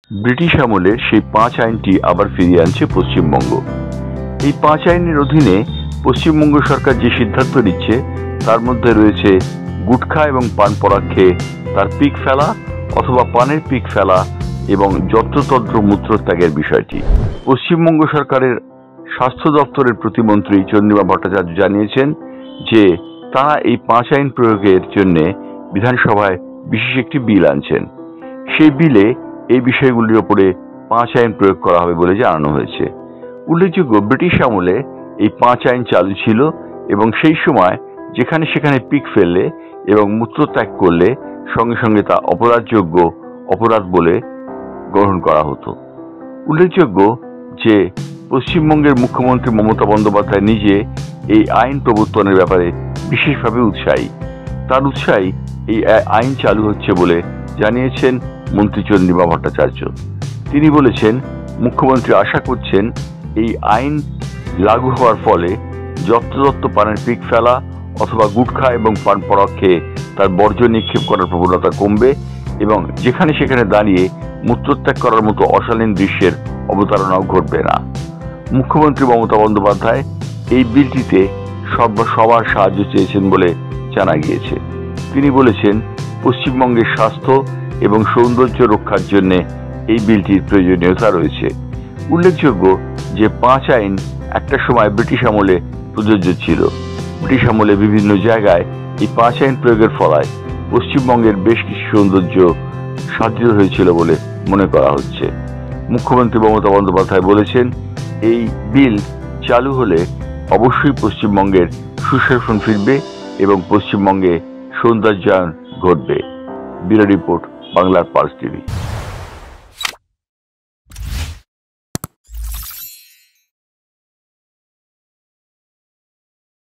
British আমলের সেই 5 আইনটি আবার ফিরিয়ে আনছে পশ্চিমবঙ্গ। এই 5 আইনের অধীনে পশ্চিমবঙ্গ সরকার যে সিদ্ধান্ত নিচ্ছে তার মধ্যে রয়েছে গুটখা এবং পান পরাগ খেয়ে তার পিক ফেলা অথবা পানের পিক ফেলা এবং যত্রতন্ত্র মূত্রত্যাগের বিষয়টি। পশ্চিমবঙ্গ সরকারের স্বাস্থ্য দপ্তরের প্রতিমন্ত্রী চন্দ্রিমা ভট্টাচার্য জানিয়েছেন যে তারা এই 5 আইন প্রয়োগের জন্য বিধানসভায় বিশেষ একটি বিল আনছেন। সেই বিলে এই বিষয়গুলির উপরে 5 আইন প্রয়োগ করা হবে বলে জানানো হয়েছে। উল্লেখযোগ্য, ব্রিটিশ আমলে এই 5 আইন চালু ছিল এবং সেই সময় যেখানে সেখানে পিক ফেললে এবং মূত্রত্যাগ করলে সঙ্গে সঙ্গে তা অপরাধযোগ্য অপরাধ বলে গ্রহণ করা হতো। উল্লেখযোগ্য যে পশ্চিমবঙ্গের মুখ্যমন্ত্রী মমতা বন্দ্যোপাধ্যায় নিজে এই আইন প্রবর্তনের ব্যাপারে বিশেষভাবে উৎসাহী। তার উৎসাহী এই আইন চালু হচ্ছে বলে জানিয়েছেন মন্ত্রী চন্দ্রিমা ভট্টাচার্য। তিনি বলেছেন, মুখ্যমন্ত্রী আশা করছেন এই আইন লাগু হওয়ার ফলে যত্রতত্র পানের পিক ফেলা অথবা গুটখা এবং পান পরাগ খেয়ে তার বর্জ্য নিক্ষেপ করার প্রবণতা কমবে এবং যেখানে সেখানে দাঁড়িয়ে মূত্রত্যাগ করার মতো অশালীন দৃশ্যের অবতারণাও ঘটবে না। মুখ্যমন্ত্রী মমতা বন্দ্যোপাধ্যায় এই বিলটিতে সবার সাহায্য চেয়েছেন বলে জানা গিয়েছে। তিনি বলেছেন, পশ্চিমবঙ্গের স্বাস্থ্য এবং সৌন্দর্য রক্ষার জন্য এই বিলটির প্রয়োজনীয়তা রয়েছে। উল্লেখযোগ্য যে 5 আইন একটা সময় ব্রিটিশ আমলে প্রযোজ্য ছিল। ব্রিটিশ আমলে বিভিন্ন জায়গায় এই 5 আইন প্রয়োগের ফলায় পশ্চিমবঙ্গের বেশ কিছু সৌন্দর্য সাধিত হয়েছিল বলে মনে করা হচ্ছে। মুখ্যমন্ত্রী মমতা বন্দ্যোপাধ্যায় বলেছেন, এই বিল চালু হলে অবশ্যই পশ্চিমবঙ্গের সুশাসন ফিরবে এবং পশ্চিমবঙ্গে সৌন্দর্যায়ন ঘটবে। ব্যুরো রিপোর্ট, বাংলার পালস টিভি।